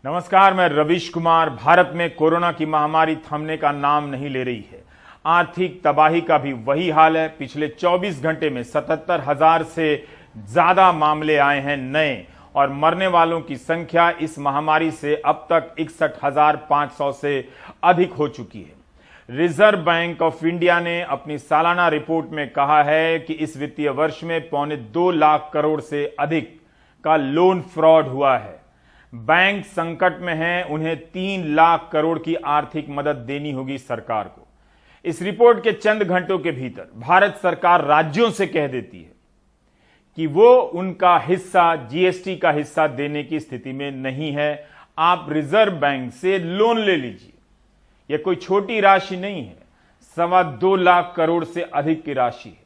नमस्कार, मैं रवीश कुमार। भारत में कोरोना की महामारी थमने का नाम नहीं ले रही है। आर्थिक तबाही का भी वही हाल है। पिछले 24 घंटे में 77,000 से ज्यादा मामले आए हैं नए, और मरने वालों की संख्या इस महामारी से अब तक 61,500 से अधिक हो चुकी है। रिजर्व बैंक ऑफ इंडिया ने अपनी सालाना रिपोर्ट में कहा है कि इस वित्तीय वर्ष में 2.25 लाख करोड़ से अधिक का लोन फ्रॉड हुआ है। बैंक संकट में हैं, उन्हें 3 लाख करोड़ की आर्थिक मदद देनी होगी सरकार को। इस रिपोर्ट के चंद घंटों के भीतर भारत सरकार राज्यों से कह देती है कि वो उनका हिस्सा, जीएसटी का हिस्सा देने की स्थिति में नहीं है। आप रिजर्व बैंक से लोन ले लीजिए। यह कोई छोटी राशि नहीं है, 2.25 लाख करोड़ से अधिक की राशि है।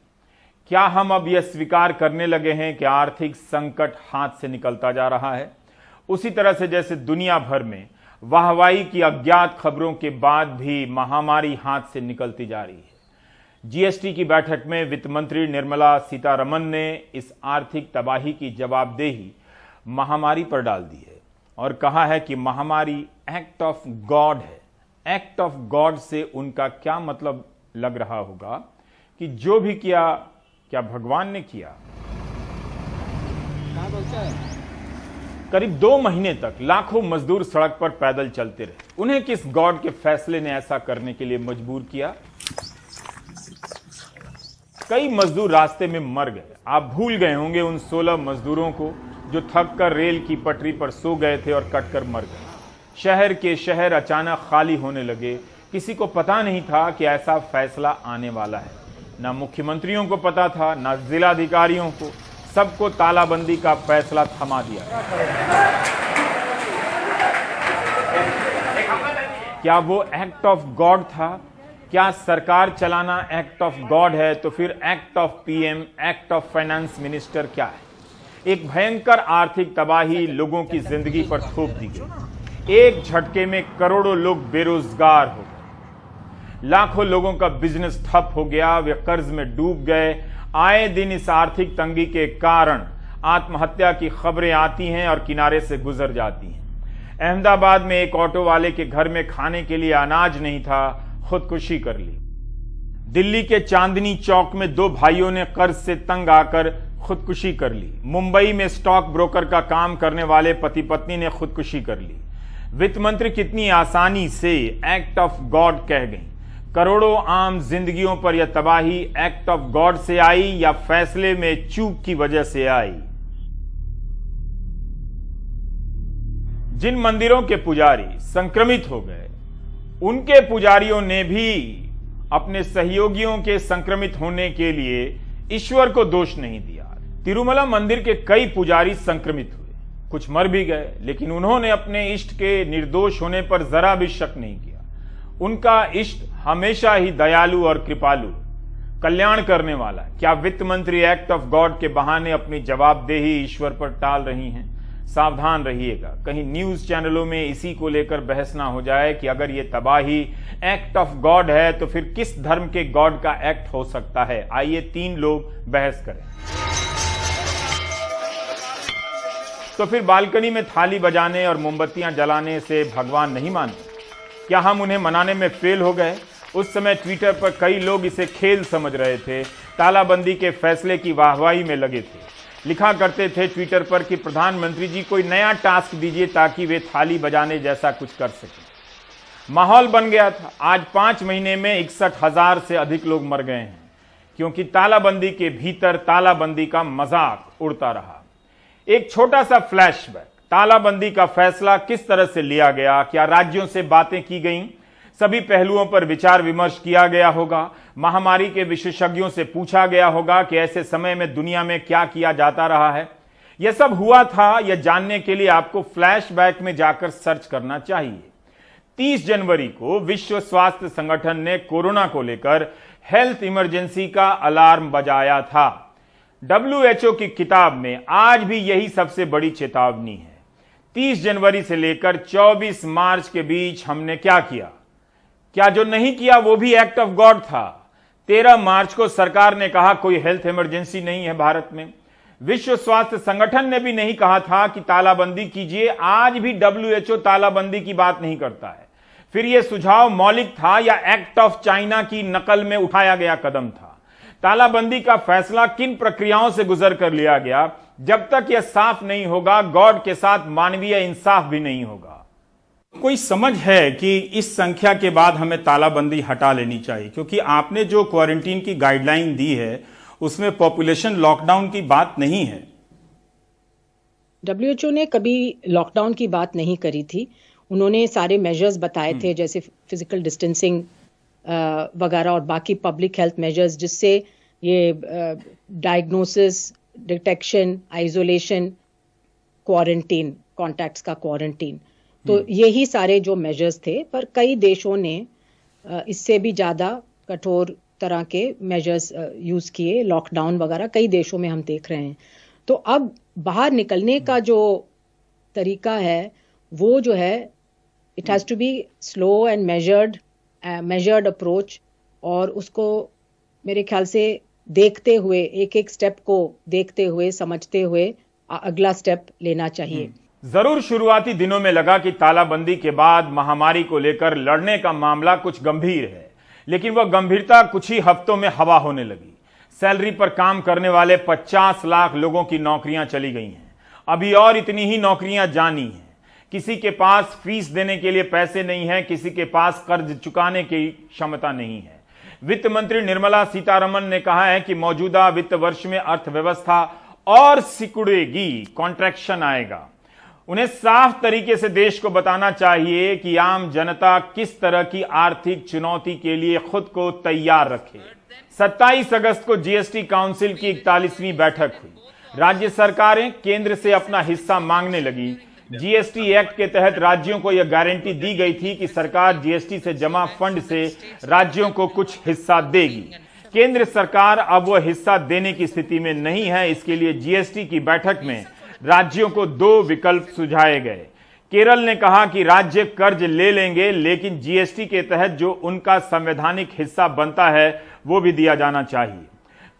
क्या हम अब यह स्वीकार करने लगे हैं कि आर्थिक संकट हाथ से निकलता जा रहा है? उसी तरह से जैसे दुनिया भर में वाहवाही की अज्ञात खबरों के बाद भी महामारी हाथ से निकलती जा रही है। जीएसटी की बैठक में वित्त मंत्री निर्मला सीतारमण ने इस आर्थिक तबाही की जवाबदेही महामारी पर डाल दी है और कहा है कि महामारी एक्ट ऑफ गॉड है। एक्ट ऑफ गॉड से उनका क्या मतलब लग रहा होगा कि जो भी किया, क्या भगवान ने किया? करीब 2 महीने तक लाखों मजदूर सड़क पर पैदल चलते रहे। उन्हें किस गॉड के फैसले ने ऐसा करने के लिए मजबूर किया? कई मजदूर रास्ते में मर गए। आप भूल गए होंगे उन 16 मजदूरों को जो थक कर रेल की पटरी पर सो गए थे और कटकर मर गए। शहर के शहर अचानक खाली होने लगे। किसी को पता नहीं था कि ऐसा फैसला आने वाला है। ना मुख्यमंत्रियों को पता था, ना जिलाधिकारियों को। सबको तालाबंदी का फैसला थमा दिया। क्या वो एक्ट ऑफ गॉड था? क्या सरकार चलाना एक्ट ऑफ गॉड है? तो फिर act of PM, act of finance minister क्या है? एक भयंकर आर्थिक तबाही लोगों की जिंदगी पर थोप दी गई। एक झटके में करोड़ों लोग बेरोजगार हो गए। लाखों लोगों का बिजनेस ठप हो गया, वे कर्ज में डूब गए। आए दिन इस आर्थिक तंगी के कारण आत्महत्या की खबरें आती हैं और किनारे से गुजर जाती हैं। अहमदाबाद में एक ऑटो वाले के घर में खाने के लिए अनाज नहीं था, खुदकुशी कर ली। दिल्ली के चांदनी चौक में 2 भाइयों ने कर्ज से तंग आकर खुदकुशी कर ली। मुंबई में स्टॉक ब्रोकर का काम करने वाले पति पत्नी ने खुदकुशी कर ली। वित्त मंत्री कितनी आसानी से एक्ट ऑफ गॉड कह गई। करोड़ों आम जिंदगियों पर यह तबाही एक्ट ऑफ गॉड से आई या फैसले में चूक की वजह से आई? जिन मंदिरों के पुजारी संक्रमित हो गए, उनके पुजारियों ने भी अपने सहयोगियों के संक्रमित होने के लिए ईश्वर को दोष नहीं दिया। तिरुमला मंदिर के कई पुजारी संक्रमित हुए, कुछ मर भी गए, लेकिन उन्होंने अपने इष्ट के निर्दोष होने पर जरा भी शक नहीं किया। उनका इष्ट हमेशा ही दयालु और कृपालु, कल्याण करने वाला। क्या वित्त मंत्री एक्ट ऑफ गॉड के बहाने अपनी जवाबदेही ईश्वर पर टाल रही हैं? सावधान रहिएगा, कहीं न्यूज चैनलों में इसी को लेकर बहस ना हो जाए कि अगर ये तबाही एक्ट ऑफ गॉड है तो फिर किस धर्म के गॉड का एक्ट हो सकता है? आइए 3 लोग बहस करें। तो फिर बालकनी में थाली बजाने और मोमबत्तियां जलाने से भगवान नहीं मानते? क्या हम उन्हें मनाने में फेल हो गए? उस समय ट्विटर पर कई लोग इसे खेल समझ रहे थे, तालाबंदी के फैसले की वाहवाही में लगे थे। लिखा करते थे ट्विटर पर कि प्रधानमंत्री जी कोई नया टास्क दीजिए ताकि वे थाली बजाने जैसा कुछ कर सकें। माहौल बन गया था। आज 5 महीने में 61,000 से अधिक लोग मर गए हैं, क्योंकि तालाबंदी के भीतर तालाबंदी का मजाक उड़ता रहा। एक छोटा सा फ्लैशबैक, तालाबंदी का फैसला किस तरह से लिया गया? क्या राज्यों से बातें की गईं? सभी पहलुओं पर विचार विमर्श किया गया होगा। महामारी के विशेषज्ञों से पूछा गया होगा कि ऐसे समय में दुनिया में क्या किया जाता रहा है। यह सब हुआ था, यह जानने के लिए आपको फ्लैशबैक में जाकर सर्च करना चाहिए। 30 जनवरी को विश्व स्वास्थ्य संगठन ने कोरोना को लेकर हेल्थ इमरजेंसी का अलार्म बजाया था। WHO की किताब में आज भी यही सबसे बड़ी चेतावनी है। 30 जनवरी से लेकर 24 मार्च के बीच हमने क्या किया? क्या जो नहीं किया वो भी एक्ट ऑफ गॉड था? 13 मार्च को सरकार ने कहा कोई हेल्थ इमरजेंसी नहीं है भारत में। विश्व स्वास्थ्य संगठन ने भी नहीं कहा था कि तालाबंदी कीजिए। आज भी डब्ल्यूएचओ तालाबंदी की बात नहीं करता है। फिर यह सुझाव मौलिक था या एक्ट ऑफ चाइना की नकल में उठाया गया कदम था? तालाबंदी का फैसला किन प्रक्रियाओं से गुजर कर लिया गया? जब तक यह साफ नहीं होगा, गॉड के साथ मानवीय इंसाफ भी नहीं होगा। कोई समझ है कि इस संख्या के बाद हमें तालाबंदी हटा लेनी चाहिए? क्योंकि आपने जो क्वारंटीन की गाइडलाइन दी है उसमें पॉपुलेशन लॉकडाउन की बात नहीं है। डब्ल्यूएचओ ने कभी लॉकडाउन की बात नहीं करी थी। उन्होंने सारे मेजर्स बताए थे, जैसे फिजिकल डिस्टेंसिंग वगैरह और बाकी पब्लिक हेल्थ मेजर्स, जिससे ये diagnosis, detection, isolation, quarantine, contacts का क्वारंटीन, तो यही सारे जो मेजर्स थे। पर कई देशों ने इससे भी ज़्यादा कठोर तरह के मेजर्स यूज़ किए, लॉकडाउन वगैरह कई देशों में हम देख रहे हैं। तो अब बाहर निकलने का जो तरीका है वो जो है, it has to be slow and measured approach, और उसको मेरे ख्याल से देखते हुए, एक एक स्टेप को देखते हुए, समझते हुए अगला स्टेप लेना चाहिए। जरूर शुरुआती दिनों में लगा कि तालाबंदी के बाद महामारी को लेकर लड़ने का मामला कुछ गंभीर है, लेकिन वह गंभीरता कुछ ही हफ्तों में हवा होने लगी। सैलरी पर काम करने वाले 50 लाख लोगों की नौकरियां चली गई हैं। अभी और इतनी ही नौकरियां जानी हैं। किसी के पास फीस देने के लिए पैसे नहीं है, किसी के पास कर्ज चुकाने की क्षमता नहीं है। वित्त मंत्री निर्मला सीतारमण ने कहा है कि मौजूदा वित्त वर्ष में अर्थव्यवस्था और सिकुड़ेगी, कॉन्ट्रैक्शन आएगा। उन्हें साफ तरीके से देश को बताना चाहिए कि आम जनता किस तरह की आर्थिक चुनौती के लिए खुद को तैयार रखे। 27 अगस्त को जीएसटी काउंसिल की 41वीं बैठक हुई। राज्य सरकारें केंद्र से अपना हिस्सा मांगने लगी। जीएसटी एक्ट के तहत राज्यों को यह गारंटी दी गई थी कि सरकार जीएसटी से जमा फंड से राज्यों को कुछ हिस्सा देगी। केंद्र सरकार अब वह हिस्सा देने की स्थिति में नहीं है। इसके लिए जीएसटी की बैठक में राज्यों को 2 विकल्प सुझाए गए। केरल ने कहा कि राज्य कर्ज ले लेंगे, लेकिन जीएसटी के तहत जो उनका संवैधानिक हिस्सा बनता है वो भी दिया जाना चाहिए।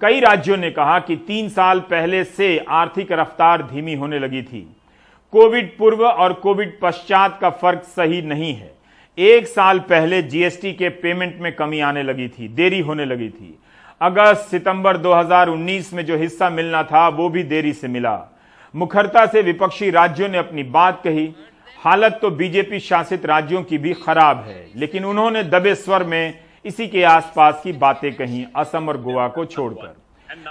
कई राज्यों ने कहा कि 3 साल पहले से आर्थिक रफ्तार धीमी होने लगी थी। कोविड पूर्व और कोविड पश्चात का फर्क सही नहीं है। 1 साल पहले जीएसटी के पेमेंट में कमी आने लगी थी, देरी होने लगी थी। अगस्त सितंबर 2019 में जो हिस्सा मिलना था वो भी देरी से मिला। मुखरता से विपक्षी राज्यों ने अपनी बात कही। हालत तो बीजेपी शासित राज्यों की भी खराब है, लेकिन उन्होंने दबे स्वर में इसी के आसपास की बातें कहीं, असम और गोवा को छोड़कर।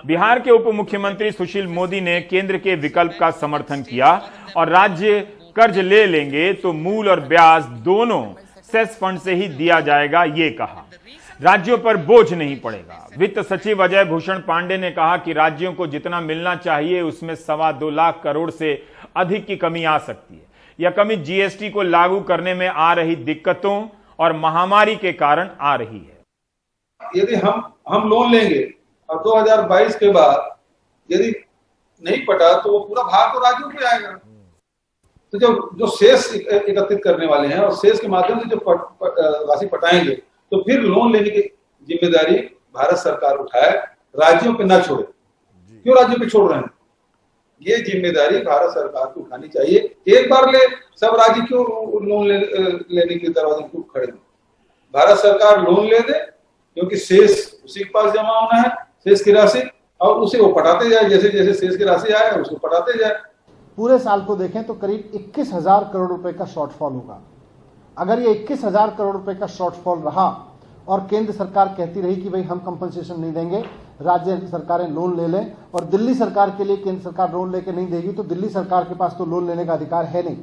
बिहार के उप मुख्यमंत्री सुशील मोदी ने केंद्र के विकल्प का समर्थन किया और राज्य कर्ज ले लेंगे तो मूल और ब्याज दोनों सेस फंड से ही दिया जाएगा, ये कहा। राज्यों पर बोझ नहीं पड़ेगा। वित्त सचिव अजय भूषण पांडे ने कहा कि राज्यों को जितना मिलना चाहिए उसमें 2.25 लाख करोड़ से अधिक की कमी आ सकती है। यह कमी जीएसटी को लागू करने में आ रही दिक्कतों और महामारी के कारण आ रही है। यदि हम लोन लेंगे और 2022 के बाद यदि नहीं पटा तो वो पूरा भार तो राज्यों पे आएगा। तो जो शेष एकत्रित करने वाले हैं और शेष के माध्यम से जो राशि पटाएंगे, तो फिर लोन लेने की जिम्मेदारी भारत सरकार उठाए, राज्यों पे ना छोड़े। क्यों राज्यों पे छोड़ रहे हैं? ये जिम्मेदारी भारत सरकार को उठानी चाहिए। एक बार ले, सब राज्य क्यों लोन लेने के दरवाजे क्यों खड़े? भारत सरकार लोन ले दे, क्योंकि शेष उसी के पास जमा होना है, शेष की राशि, और उसे वो पटाते जाए। जैसे जैसे शेष की राशि आए उसको पटाते जाए। पूरे साल को देखें तो करीब 21,000 करोड़ रुपए का शॉर्टफॉल होगा। अगर ये 21,000 करोड़ रुपए का शॉर्टफॉल रहा और केंद्र सरकार कहती रही कि भाई हम कंपनसेशन नहीं देंगे, राज्य सरकारें लोन ले लें, और दिल्ली सरकार के लिए केंद्र सरकार लोन लेके नहीं देगी, तो दिल्ली सरकार के पास तो लोन लेने का अधिकार है नहीं।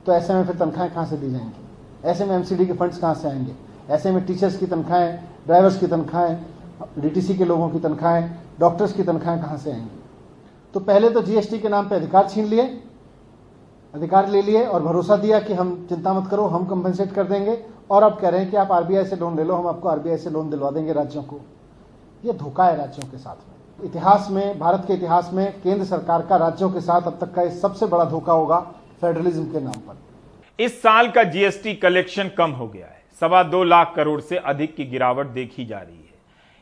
तो ऐसे में फिर तनख्वाहें कहाँ से दी जाएंगी? ऐसे में एमसीडी के फंड्स कहाँ से आएंगे? ऐसे में टीचर्स की तनख्वाहें, ड्राइवर्स की तनख्वाहें, डीटीसी के लोगों की तनख्वाहें, डॉक्टर्स की तनख्वाहें कहाँ से आएंगी? तो पहले तो जीएसटी के नाम पे अधिकार छीन लिए, अधिकार ले लिए और भरोसा दिया कि हम चिंता मत करो, हम कंपनसेट कर देंगे, और अब कह रहे हैं कि आप आरबीआई से लोन ले लो, हम आपको आरबीआई से लोन दिलवा देंगे राज्यों को। ये धोखा है राज्यों के साथ में। इतिहास में, भारत के इतिहास में केंद्र सरकार का राज्यों के साथ अब तक का सबसे बड़ा धोखा होगा फेडरलिज्म के नाम पर। इस साल का जीएसटी कलेक्शन कम हो गया है। 2.25 लाख करोड़ से अधिक की गिरावट देखी जा रही है।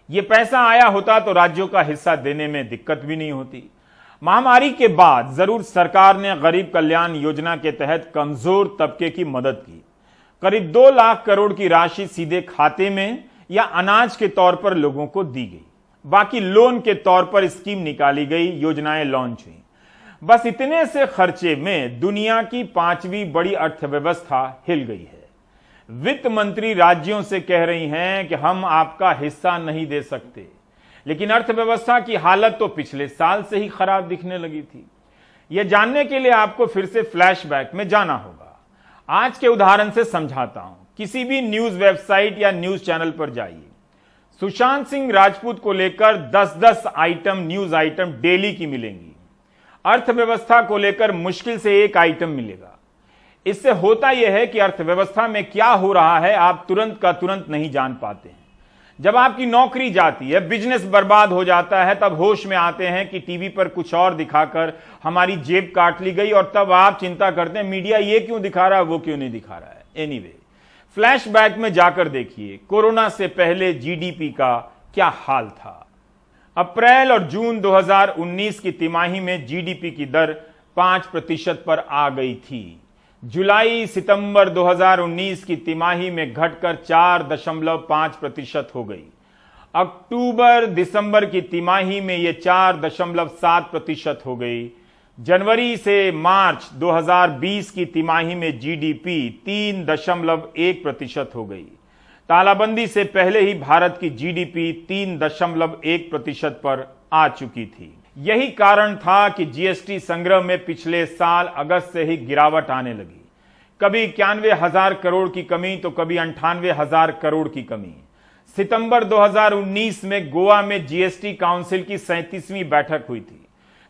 यह पैसा आया होता तो राज्यों का हिस्सा देने में दिक्कत भी नहीं होती। महामारी के बाद जरूर सरकार ने गरीब कल्याण योजना के तहत कमजोर तबके की मदद की। करीब 2 लाख करोड़ की राशि सीधे खाते में या अनाज के तौर पर लोगों को दी गई, बाकी लोन के तौर पर स्कीम निकाली गई, योजनाएं लॉन्च हुई। बस इतने से खर्चे में दुनिया की 5वीं बड़ी अर्थव्यवस्था हिल गई है। वित्त मंत्री राज्यों से कह रही हैं कि हम आपका हिस्सा नहीं दे सकते, लेकिन अर्थव्यवस्था की हालत तो पिछले साल से ही खराब दिखने लगी थी। यह जानने के लिए आपको फिर से फ्लैशबैक में जाना होगा। आज के उदाहरण से समझाता हूं। किसी भी न्यूज वेबसाइट या न्यूज चैनल पर जाइए, सुशांत सिंह राजपूत को लेकर 10-10 आइटम, न्यूज आइटम डेली की मिलेंगी। अर्थव्यवस्था को लेकर मुश्किल से 1 आइटम मिलेगा। इससे होता यह है कि अर्थव्यवस्था में क्या हो रहा है आप तुरंत का तुरंत नहीं जान पाते हैं। जब आपकी नौकरी जाती है, बिजनेस बर्बाद हो जाता है, तब होश में आते हैं कि टीवी पर कुछ और दिखाकर हमारी जेब काट ली गई, और तब आप चिंता करते हैं मीडिया ये क्यों दिखा रहा है, वो क्यों नहीं दिखा रहा है। एनीवे, फ्लैशबैक में जाकर देखिए कोरोना से पहले जीडीपी का क्या हाल था। अप्रैल और जून 2019 की तिमाही में जीडीपी की दर 5% पर आ गई थी। जुलाई सितंबर 2019 की तिमाही में घटकर 4.5% हो गई। अक्टूबर दिसंबर की तिमाही में यह 4.7% हो गई। जनवरी से मार्च 2020 की तिमाही में जीडीपी 3.1% हो गई। तालाबंदी से पहले ही भारत की जीडीपी 3.1% पर आ चुकी थी। यही कारण था कि जीएसटी संग्रह में पिछले साल अगस्त से ही गिरावट आने लगी। कभी 91,000 करोड़ की कमी तो कभी 98,000 करोड़ की कमी। सितंबर 2019 में गोवा में जीएसटी काउंसिल की 37वीं बैठक हुई थी।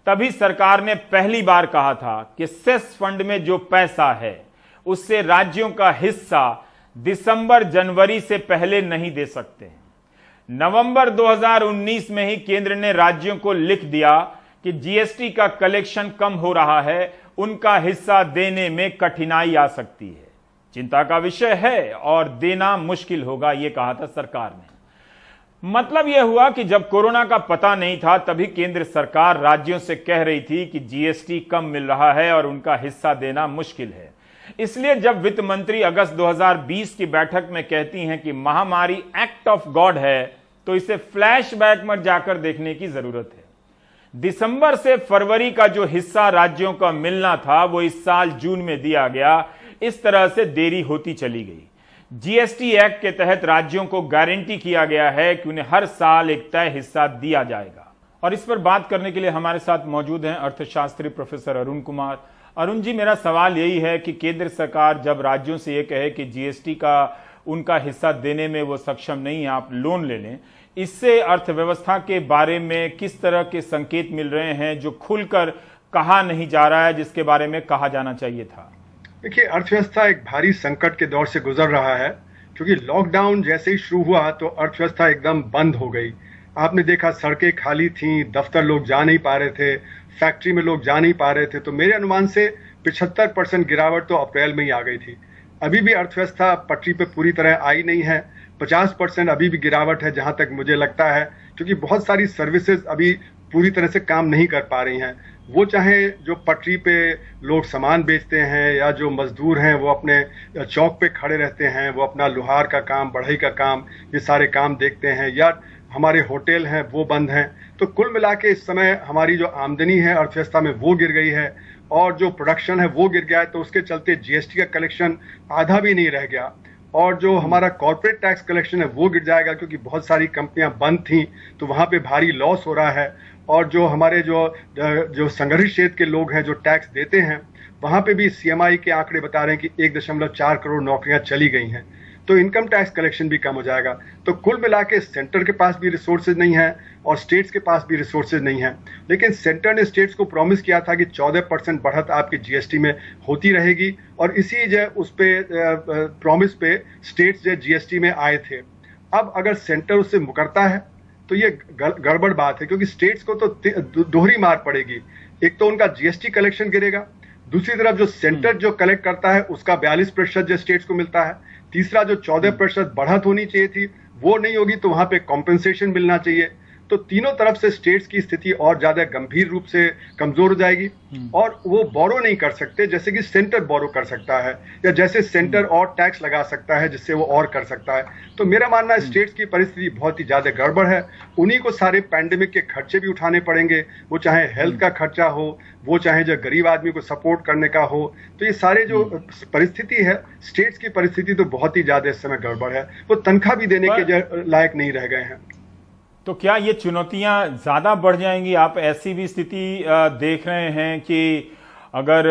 तभी सरकार ने पहली बार कहा था कि सेस फंड में जो पैसा है उससे राज्यों का हिस्सा दिसंबर जनवरी से पहले नहीं दे सकते हैं। नवंबर 2019 में ही केंद्र ने राज्यों को लिख दिया कि जीएसटी का कलेक्शन कम हो रहा है, उनका हिस्सा देने में कठिनाई आ सकती है, चिंता का विषय है और देना मुश्किल होगा, यह कहा था सरकार ने। मतलब यह हुआ कि जब कोरोना का पता नहीं था तभी केंद्र सरकार राज्यों से कह रही थी कि जीएसटी कम मिल रहा है और उनका हिस्सा देना मुश्किल है। इसलिए जब वित्त मंत्री अगस्त 2020 की बैठक में कहती हैं कि महामारी एक्ट ऑफ गॉड है, तो इसे फ्लैशबैक में जाकर देखने की जरूरत है। दिसंबर से फरवरी का जो हिस्सा राज्यों का मिलना था वो इस साल जून में दिया गया। इस तरह से देरी होती चली गई। जीएसटी एक्ट के तहत राज्यों को गारंटी किया गया है कि उन्हें हर साल एक तय हिस्सा दिया जाएगा। और इस पर बात करने के लिए हमारे साथ मौजूद हैं अर्थशास्त्री प्रोफेसर अरुण कुमार। अरुण जी, मेरा सवाल यही है कि केंद्र सरकार जब राज्यों से यह कहे कि जीएसटी का उनका हिस्सा देने में वो सक्षम नहीं है, आप लोन ले लें, इससे अर्थव्यवस्था के बारे में किस तरह के संकेत मिल रहे हैं जो खुलकर कहा नहीं जा रहा है, जिसके बारे में कहा जाना चाहिए था? देखिए, अर्थव्यवस्था एक भारी संकट के दौर से गुजर रहा है, क्योंकि लॉकडाउन जैसे ही शुरू हुआ तो अर्थव्यवस्था एकदम बंद हो गई। आपने देखा सड़कें खाली थीं, दफ्तर लोग जा नहीं पा रहे थे, फैक्ट्री में लोग जा नहीं पा रहे थे। तो मेरे अनुमान से 75% गिरावट तो अप्रैल में ही आ गई थी। अभी भी अर्थव्यवस्था पटरी पे पूरी तरह आई नहीं है। 50% अभी भी गिरावट है जहां तक मुझे लगता है, क्योंकि बहुत सारी सर्विसेज अभी पूरी तरह से काम नहीं कर पा रही हैं। वो चाहे जो पटरी पे लोग सामान बेचते हैं या जो मजदूर हैं वो अपने चौक पे खड़े रहते हैं, वो अपना लोहार का काम, बढ़ई का काम, ये सारे काम देखते हैं, या हमारे होटल हैं वो बंद हैं। तो कुल मिला के इस समय हमारी जो आमदनी है अर्थव्यवस्था में वो गिर गई है, और जो प्रोडक्शन है वो गिर गया है। तो उसके चलते जीएसटी का कलेक्शन आधा भी नहीं रह गया, और जो हमारा कॉर्पोरेट टैक्स कलेक्शन है वो गिर जाएगा, क्योंकि बहुत सारी कंपनियां बंद थीं तो वहां पे भारी लॉस हो रहा है। और जो हमारे जो संगठित क्षेत्र के लोग हैं जो टैक्स देते हैं, वहां पे भी सीएमआई के आंकड़े बता रहे हैं कि 1.4 करोड़ नौकरियां चली गई हैं। तो इनकम टैक्स कलेक्शन भी कम हो जाएगा। तो कुल मिला के सेंटर के पास भी रिसोर्सेज नहीं है और स्टेट्स के पास भी रिसोर्सेज नहीं है। लेकिन सेंटर ने स्टेट्स को प्रॉमिस किया था कि 14% बढ़त आपकी जीएसटी में होती रहेगी, और इसी जो उस पे प्रॉमिस पे स्टेट्स जो जीएसटी में आए थे। अब अगर सेंटर उससे मुकरता है तो ये गड़बड़ बात है, क्योंकि स्टेट्स को तो दोहरी मार पड़ेगी। एक तो उनका जीएसटी कलेक्शन गिरेगा, दूसरी तरफ जो सेंटर जो कलेक्ट करता है उसका 42% जो स्टेट्स को मिलता है, तीसरा जो 14% बढ़त होनी चाहिए थी वो नहीं होगी, तो वहां पे कॉम्पेंसेशन मिलना चाहिए। तो तीनों तरफ से स्टेट्स की स्थिति और ज्यादा गंभीर रूप से कमजोर हो जाएगी और वो बोरो नहीं कर सकते जैसे कि सेंटर बोरो कर सकता है या जैसे सेंटर और टैक्स लगा सकता है जिससे वो और कर सकता है। तो मेरा मानना है स्टेट्स की परिस्थिति बहुत ही ज्यादा गड़बड़ है। उन्हीं को सारे पैंडेमिक के खर्चे भी उठाने पड़ेंगे, वो चाहे हेल्थ का खर्चा हो, वो चाहे जो गरीब आदमी को सपोर्ट करने का हो। तो ये सारे जो परिस्थिति है, स्टेट्स की परिस्थिति तो बहुत ही ज्यादा इस समय गड़बड़ है, वो तनख्वाह भी देने के लायक नहीं रह गए हैं। तो क्या ये चुनौतियां ज्यादा बढ़ जाएंगी? आप ऐसी भी स्थिति देख रहे हैं कि अगर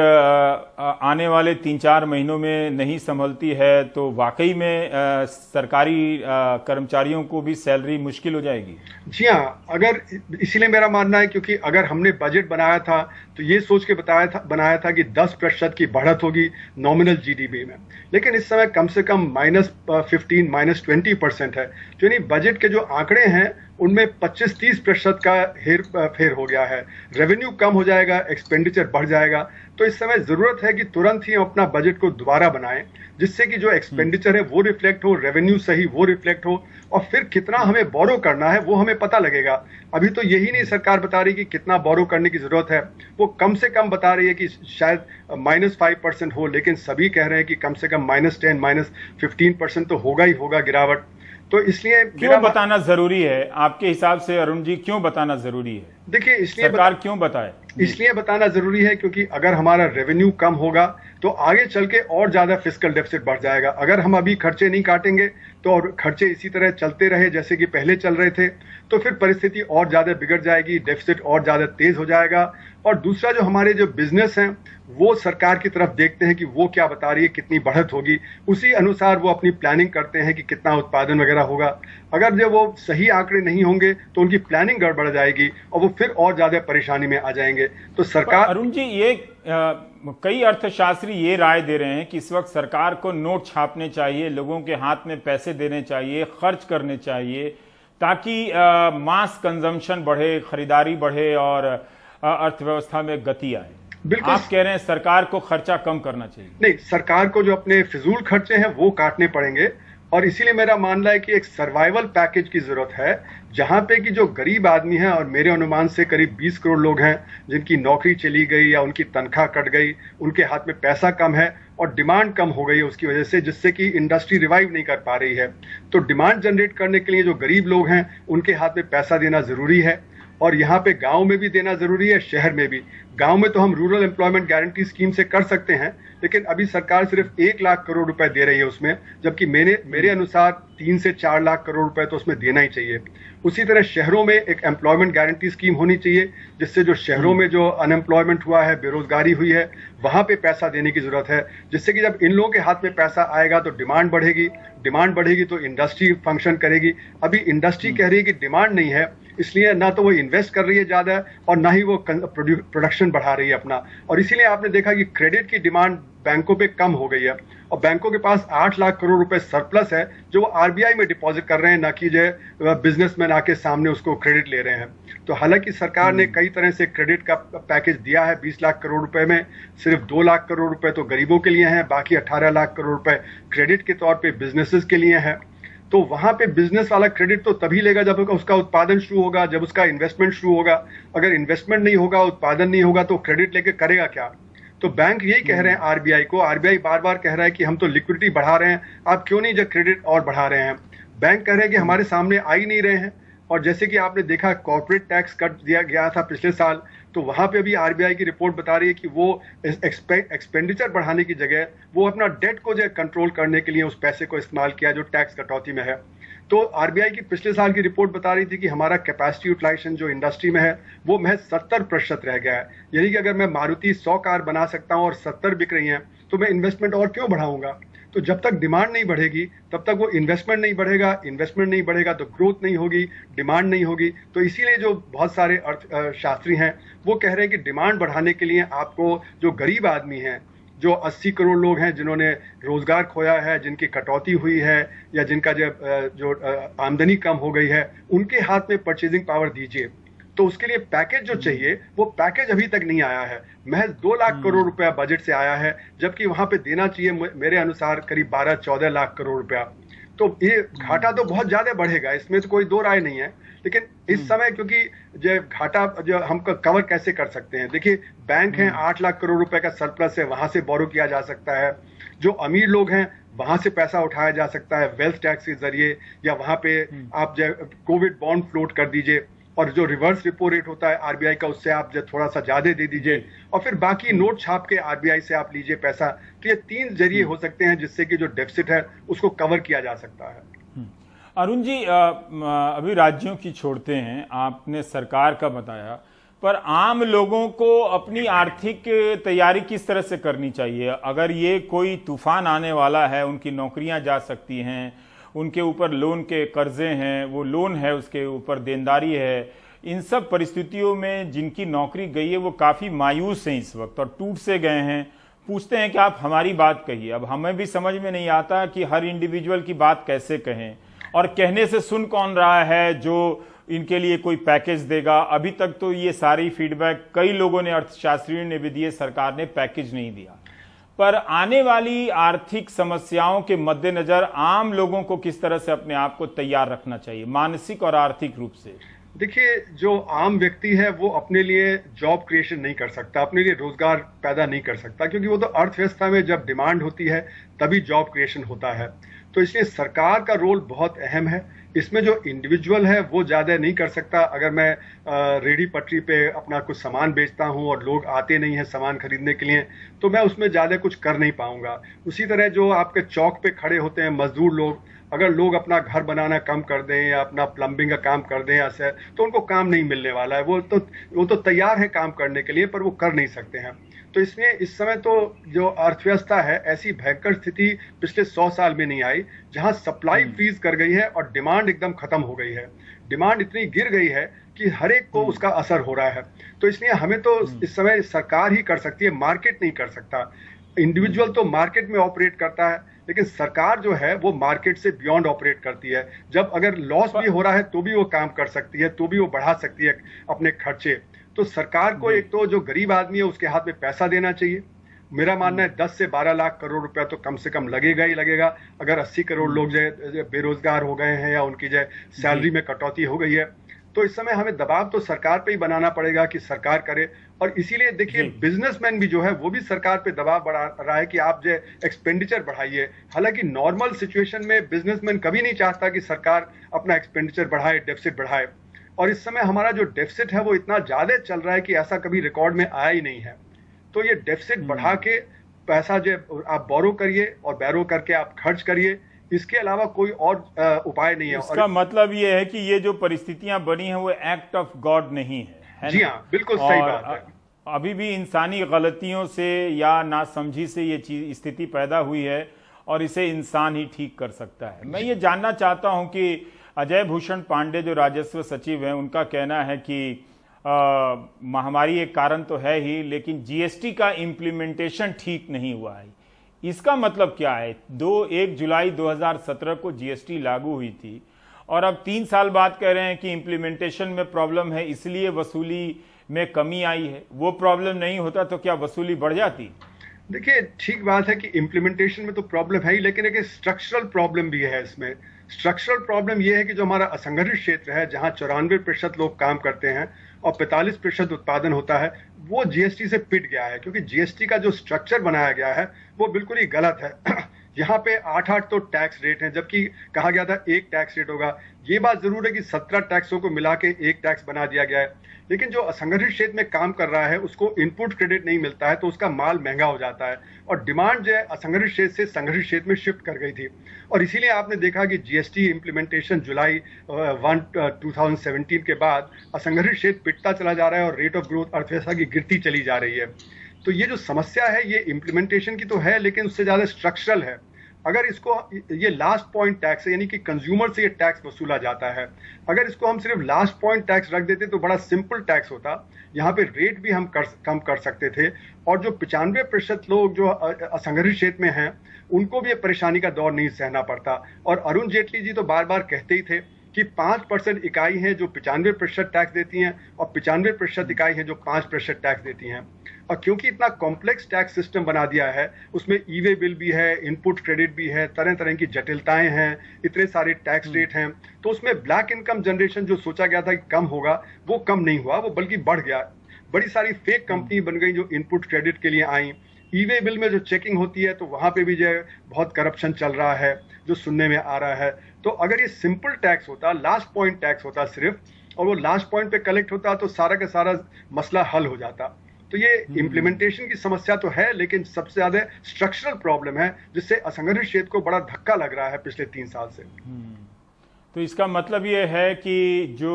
आने वाले 3-4 महीनों में नहीं संभलती है तो वाकई में सरकारी कर्मचारियों को भी सैलरी मुश्किल हो जाएगी? जी हाँ, अगर इसीलिए मेरा मानना है क्योंकि अगर हमने बजट बनाया था तो ये सोच के बनाया था कि 10% की बढ़त होगी नॉमिनल जीडीपी में, लेकिन इस समय कम से कम -15 -20% है। तो यानी बजट के जो आंकड़े हैं उनमें 25-30% का हेर फेर हो गया है। रेवेन्यू कम हो जाएगा, एक्सपेंडिचर बढ़ जाएगा। तो इस समय जरूरत है कि तुरंत ही अपना बजट को दोबारा बनाएं जिससे कि जो एक्सपेंडिचर है वो रिफ्लेक्ट हो, रेवेन्यू सही वो रिफ्लेक्ट हो, और फिर कितना हमें बोरो करना है वो हमें पता लगेगा। अभी तो यही नहीं सरकार बता रही कि कितना बोरो करने की जरूरत है, वो कम से कम बता रही है कि शायद -5% हो, लेकिन सभी कह रहे हैं कि कम से कम -10 -15% तो होगा ही होगा गिरावट। तो इसलिए क्यों बताना जरूरी है आपके हिसाब से अरुण जी? क्यों बताना जरूरी है? देखिए, इसलिए सरकार क्यों बताए? इसलिए बताना जरूरी है क्योंकि अगर हमारा रेवेन्यू कम होगा तो आगे चल के और ज्यादा फिस्कल डेफिसिट बढ़ जाएगा। अगर हम अभी खर्चे नहीं काटेंगे तो और खर्चे इसी तरह चलते रहे जैसे कि पहले चल रहे थे तो फिर परिस्थिति और ज्यादा बिगड़ जाएगी, डेफिसिट और ज्यादा तेज हो जाएगा। और दूसरा, जो हमारे जो बिजनेस हैं वो सरकार की तरफ देखते हैं कि वो क्या बता रही है, कितनी बढ़त होगी, उसी अनुसार वो अपनी प्लानिंग करते हैं कि कितना उत्पादन वगैरह होगा। अगर जब वो सही आंकड़े नहीं होंगे तो उनकी प्लानिंग गड़बड़ जाएगी और वो फिर और ज्यादा परेशानी में आ जाएंगे। तो सरकार, अरुण जी, ये कई अर्थशास्त्री ये राय दे रहे हैं कि इस वक्त सरकार को नोट छापने चाहिए, लोगों के हाथ में पैसे देने चाहिए, खर्च करने चाहिए ताकि मास कंजम्पशन बढ़े, खरीदारी बढ़े और अर्थव्यवस्था में गति आए। बिल्कुल आप कह रहे हैं सरकार को खर्चा कम करना चाहिए? नहीं, सरकार को जो अपने फिजूल खर्चे हैं वो काटने पड़ेंगे और इसीलिए मेरा मानना है कि एक सर्वाइवल पैकेज की जरूरत है जहां पे कि जो गरीब आदमी है, और मेरे अनुमान से करीब 20 करोड़ लोग हैं जिनकी नौकरी चली गई या उनकी तनख्वाह कट गई, उनके हाथ में पैसा कम है और डिमांड कम हो गई है उसकी वजह से, जिससे कि इंडस्ट्री रिवाइव नहीं कर पा रही है। तो डिमांड जनरेट करने के लिए जो गरीब लोग हैं उनके हाथ में पैसा देना जरूरी है और यहाँ पे गांव में भी देना जरूरी है, शहर में भी। गांव में तो हम रूरल एम्प्लॉयमेंट गारंटी स्कीम से कर सकते हैं, लेकिन अभी सरकार सिर्फ 1 लाख करोड़ रुपए दे रही है उसमें, जबकि मेरे अनुसार 3 से 4 लाख करोड़ रुपए तो उसमें देना ही चाहिए। उसी तरह शहरों में एक एम्प्लॉयमेंट गारंटी स्कीम होनी चाहिए जिससे जो शहरों में जो अनएम्प्लॉयमेंट हुआ है, बेरोजगारी हुई है, वहां पे पैसा देने की जरूरत है, जिससे कि जब इन लोगों के हाथ में पैसा आएगा तो डिमांड बढ़ेगी तो इंडस्ट्री फंक्शन करेगी। अभी इंडस्ट्री कह रही है कि डिमांड नहीं है, इसलिए ना तो वो इन्वेस्ट कर रही है ज्यादा और ना ही वो प्रोडक्शन बढ़ा रही है अपना। और इसीलिए आपने देखा कि क्रेडिट की डिमांड बैंकों पे कम हो गई है और बैंकों के पास 8 लाख करोड़ रुपए सरप्लस है जो वो आरबीआई में डिपॉजिट कर रहे हैं, ना कि जो बिजनेसमैन आके सामने उसको क्रेडिट ले रहे हैं। तो हालांकि सरकार ने कई तरह से क्रेडिट का पैकेज दिया है। 20 लाख करोड़ रुपए में सिर्फ 2 लाख करोड़ रुपए तो गरीबों के लिए हैं, बाकी 18 लाख करोड़ रुपए क्रेडिट के तौर पे बिजनेसेस के लिए है। तो वहां पे बिजनेस वाला क्रेडिट तो तभी लेगा जब उसका उत्पादन शुरू होगा, जब उसका इन्वेस्टमेंट शुरू होगा। अगर इन्वेस्टमेंट नहीं होगा, उत्पादन नहीं होगा तो क्रेडिट लेके करेगा क्या? तो बैंक यही कह रहे हैं आरबीआई को, आरबीआई बार बार कह रहा है कि हम तो लिक्विडिटी बढ़ा रहे हैं, आप क्यों नहीं जो क्रेडिट और बढ़ा रहे हैं? बैंक कह रहे हैं कि हमारे सामने आ ही नहीं रहे हैं। और जैसे कि आपने देखा कॉर्पोरेट टैक्स कट दिया गया था पिछले साल, तो वहां पे भी आरबीआई की रिपोर्ट बता रही है कि वो एक्सपेंडिचर बढ़ाने की जगह वो अपना डेट को जो कंट्रोल करने के लिए उस पैसे को इस्तेमाल किया जो टैक्स कटौती में है। तो आरबीआई की पिछले साल की रिपोर्ट बता रही थी कि हमारा कैपेसिटी यूटिलाइजेशन जो इंडस्ट्री में है वो महज 70% रह गया है। यानी कि अगर मैं मारुति 100 कार बना सकता हूं और 70 बिक रही हैं तो मैं इन्वेस्टमेंट और क्यों बढ़ाऊंगा? तो जब तक डिमांड नहीं बढ़ेगी तब तक वो इन्वेस्टमेंट नहीं बढ़ेगा, इन्वेस्टमेंट नहीं बढ़ेगा तो ग्रोथ नहीं होगी, डिमांड नहीं होगी। तो इसीलिए जो बहुत सारे अर्थशास्त्री हैं वो कह रहे हैं कि डिमांड बढ़ाने के लिए आपको जो गरीब आदमी हैं, जो 80 करोड़ लोग हैं जिन्होंने रोजगार खोया है, जिनकी कटौती हुई है या जिनका जो आमदनी कम हो गई है, उनके हाथ में परचेजिंग पावर दीजिए। तो उसके लिए पैकेज जो चाहिए वो पैकेज अभी तक नहीं आया है। महज 2 लाख करोड़ रुपया बजट से आया है, जबकि वहां पे देना चाहिए मेरे अनुसार करीब 12-14 लाख करोड़ रुपया। तो ये घाटा तो बहुत ज्यादा बढ़ेगा, इसमें तो कोई दो राय नहीं है। लेकिन इस समय क्योंकि जो घाटा जो हम कवर कैसे कर सकते हैं, देखिए बैंक हैं 8 लाख करोड़ रुपए का सरप्लस है, वहां से बोरो किया जा सकता है। जो अमीर लोग हैं वहां से पैसा उठाया जा सकता है वेल्थ टैक्स के जरिए, या वहां पे आप जो कोविड बॉन्ड फ्लोट कर दीजिए, और जो रिवर्स रिपो रेट होता है आरबीआई का उससे आप जो थोड़ा सा ज्यादा दे दीजिए, और फिर बाकी नोट छाप के आरबीआई से आप लीजिए पैसा। तो ये 3 जरिए हो सकते हैं जिससे कि जो डेफिसिट है उसको कवर किया जा सकता है। अरुण जी, अभी राज्यों की छोड़ते हैं, आपने सरकार का बताया, पर आम लोगों को अपनी आर्थिक तैयारी किस तरह से करनी चाहिए? अगर ये कोई तूफान आने वाला है, उनकी नौकरियां जा सकती हैं, उनके ऊपर लोन के कर्जे हैं, वो लोन है, उसके ऊपर देनदारी है, इन सब परिस्थितियों में जिनकी नौकरी गई है वो काफ़ी मायूस हैं इस वक्त और टूट से गए हैं, पूछते हैं कि आप हमारी बात कहिए। अब हमें भी समझ में नहीं आता कि हर इंडिविजुअल की बात कैसे कहें, और कहने से सुन कौन रहा है जो इनके लिए कोई पैकेज देगा। अभी तक तो ये सारी फीडबैक कई लोगों ने, अर्थशास्त्रियों ने भी दिए, सरकार ने पैकेज नहीं दिया। पर आने वाली आर्थिक समस्याओं के मद्देनजर आम लोगों को किस तरह से अपने आप को तैयार रखना चाहिए, मानसिक और आर्थिक रूप से? देखिए, जो आम व्यक्ति है वो अपने लिए जॉब क्रिएशन नहीं कर सकता, अपने लिए रोजगार पैदा नहीं कर सकता, क्योंकि वो तो अर्थव्यवस्था में जब डिमांड होती है तभी जॉब क्रिएशन होता है। तो इसलिए सरकार का रोल बहुत अहम है। इसमें जो इंडिविजुअल है वो ज्यादा नहीं कर सकता। अगर मैं रेहड़ी पटरी पे अपना कुछ सामान बेचता हूं और लोग आते नहीं हैं सामान खरीदने के लिए, तो मैं उसमें ज्यादा कुछ कर नहीं पाऊंगा। उसी तरह जो आपके चौक पे खड़े होते हैं मजदूर लोग, अगर लोग अपना घर बनाना कम कर दें या अपना प्लम्बिंग का काम कर दें ऐसे, तो उनको काम नहीं मिलने वाला है। वो तो तैयार है काम करने के लिए, पर वो कर नहीं सकते हैं। तो इसमें इस समय तो जो अर्थव्यवस्था है, ऐसी भयंकर स्थिति पिछले 100 साल में नहीं आई, जहां सप्लाई फ्रीज कर गई है और डिमांड एकदम खत्म हो गई है। डिमांड इतनी गिर गई है कि हर एक को उसका असर हो रहा है। तो इसलिए हमें तो इस समय सरकार ही कर सकती है, मार्केट नहीं कर सकता। इंडिविजुअल तो मार्केट में ऑपरेट करता है, लेकिन सरकार जो है वो मार्केट से बियॉन्ड ऑपरेट करती है। जब अगर लॉस भी हो रहा है तो भी वो काम कर सकती है, तो भी वो बढ़ा सकती है अपने खर्चे। तो सरकार को एक तो जो गरीब आदमी है उसके हाथ में पैसा देना चाहिए। मेरा मानना है 10 से 12 लाख करोड़ रुपया तो कम से कम लगेगा ही लगेगा। अगर 80 करोड़ लोग जो बेरोजगार हो गए हैं या उनकी जो सैलरी में कटौती हो गई है, तो इस समय हमें दबाव तो सरकार पे ही बनाना पड़ेगा कि सरकार करे। और इसीलिए देखिए, बिजनेसमैन भी जो है वो भी सरकार पे दबाव बढ़ा रहा है कि आप जो एक्सपेंडिचर बढ़ाइए। हालांकि नॉर्मल सिचुएशन में बिजनेसमैन कभी नहीं चाहता कि सरकार अपना एक्सपेंडिचर बढ़ाए, डेफिसिट बढ़ाए। और इस समय हमारा जो डेफिसिट है वो इतना ज्यादा चल रहा है कि ऐसा कभी रिकॉर्ड में आया ही नहीं है। तो ये डेफिसिट बढ़ा के पैसा जो आप बोरो करिए और बैरो करके आप खर्च करिए, इसके अलावा कोई और उपाय नहीं है। इसका मतलब ये है कि ये जो परिस्थितियां बनी हैं वो एक्ट ऑफ गॉड नहीं है जी हाँ, बिल्कुल सही बात है। अभी भी इंसानी गलतियों से या नासमझी से ये चीज स्थिति पैदा हुई है और इसे इंसान ही ठीक कर सकता है। मैं ये जानना चाहता हूं कि अजय भूषण पांडे जो राजस्व सचिव हैं, उनका कहना है कि महामारी एक कारण तो है ही, लेकिन जीएसटी का इम्प्लीमेंटेशन ठीक नहीं हुआ है। इसका मतलब क्या है? 1 जुलाई 2017 को जीएसटी लागू हुई थी और अब 3 साल बाद कह रहे हैं कि इम्प्लीमेंटेशन में प्रॉब्लम है, इसलिए वसूली में कमी आई है। वो प्रॉब्लम नहीं होता तो क्या वसूली बढ़ जाती? देखिए, ठीक बात है कि इम्प्लीमेंटेशन में तो प्रॉब्लम है ही, लेकिन एक स्ट्रक्चरल प्रॉब्लम भी है इसमें। स्ट्रक्चरल प्रॉब्लम यह है कि जो हमारा असंगठित क्षेत्र है, जहां 94% लोग काम करते हैं और 45% उत्पादन होता है, वो जीएसटी से पिट गया है। क्योंकि जीएसटी का जो स्ट्रक्चर बनाया गया है वो बिल्कुल ही गलत है। यहाँ पे 8 तो टैक्स रेट हैं, जबकि कहा गया था 1 टैक्स रेट होगा। ये बात जरूर है कि 17 टैक्सों को मिला के 1 टैक्स बना दिया गया है, लेकिन जो असंगठित क्षेत्र में काम कर रहा है उसको इनपुट क्रेडिट नहीं मिलता है, तो उसका माल महंगा हो जाता है और डिमांड जो है असंगठित क्षेत्र से संगठित क्षेत्र में शिफ्ट कर गई थी। और इसीलिए आपने देखा कि जीएसटी इंप्लीमेंटेशन जुलाई 1, 2017 के बाद असंगठित क्षेत्र पिटता चला जा रहा है और रेट ऑफ ग्रोथ अर्थव्यवस्था की गिरती चली जा रही है। तो ये जो समस्या है ये इंप्लीमेंटेशन की तो है, लेकिन उससे ज्यादा स्ट्रक्चरल है। अगर इसको, ये लास्ट पॉइंट टैक्स है, यानी कि कंज्यूमर से ये टैक्स वसूला जाता है, अगर इसको हम सिर्फ लास्ट पॉइंट टैक्स रख देते तो बड़ा सिंपल टैक्स होता। यहाँ पे रेट भी हम कम कर सकते थे और जो 95% लोग जो असंगठित क्षेत्र में हैं उनको भी ये परेशानी का दौर नहीं सहना पड़ता। और अरुण जेटली जी तो बार बार कहते ही थे कि 5% इकाई हैं जो 95% टैक्स देती हैं और 95% इकाई हैं जो 5% टैक्स देती हैं। और क्योंकि इतना कॉम्प्लेक्स टैक्स सिस्टम बना दिया है, उसमें ई वे बिल भी है, इनपुट क्रेडिट भी है, तरह तरह की जटिलताएं हैं, इतने सारे टैक्स रेट हैं, तो उसमें ब्लैक इनकम जनरेशन जो सोचा गया था कि कम होगा, वो कम नहीं हुआ, वो बल्कि बढ़ गया। बड़ी सारी फेक कंपनी बन गई जो इनपुट क्रेडिट के लिए आई। ई वे बिल में जो चेकिंग होती है तो वहां पे भी जो है बहुत करप्शन चल रहा है जो सुनने में आ रहा है। तो अगर ये सिंपल टैक्स होता, लास्ट पॉइंट टैक्स होता सिर्फ, और वो लास्ट पॉइंट पे कलेक्ट होता तो सारा का सारा मसला हल हो जाता। तो ये इम्प्लीमेंटेशन की समस्या तो है, लेकिन सबसे ज्यादा स्ट्रक्चरल प्रॉब्लम है जिससे असंगठित क्षेत्र को बड़ा धक्का लग रहा है पिछले 3 साल से। तो इसका मतलब ये है कि जो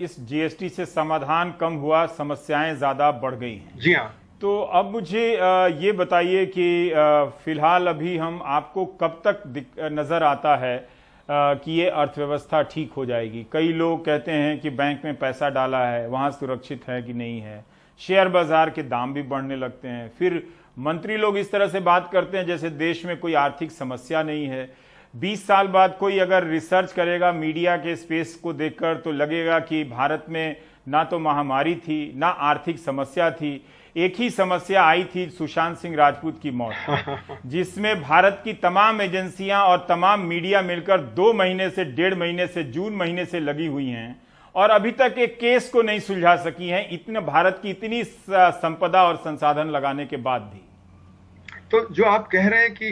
इस जीएसटी से समाधान कम हुआ, समस्याएं ज्यादा बढ़ गई हैं। जी हाँ। तो अब मुझे ये बताइए कि फिलहाल अभी हम आपको कब तक नजर आता है कि ये अर्थव्यवस्था ठीक हो जाएगी? कई लोग कहते हैं कि बैंक में पैसा डाला है, वहां सुरक्षित है कि नहीं है। शेयर बाजार के दाम भी बढ़ने लगते हैं। फिर मंत्री लोग इस तरह से बात करते हैं जैसे देश में कोई आर्थिक समस्या नहीं है। 20 साल बाद कोई अगर रिसर्च करेगा मीडिया के स्पेस को देखकर तो लगेगा कि भारत में ना तो महामारी थी ना आर्थिक समस्या थी, एक ही समस्या आई थी, सुशांत सिंह राजपूत की मौत, जिसमें भारत की तमाम एजेंसियां और तमाम मीडिया मिलकर 2 महीने से 1.5 महीने से जून महीने से लगी हुई हैं और अभी तक एक केस को नहीं सुलझा सकी हैं, इतने भारत की इतनी संपदा और संसाधन लगाने के बाद भी। तो जो आप कह रहे हैं कि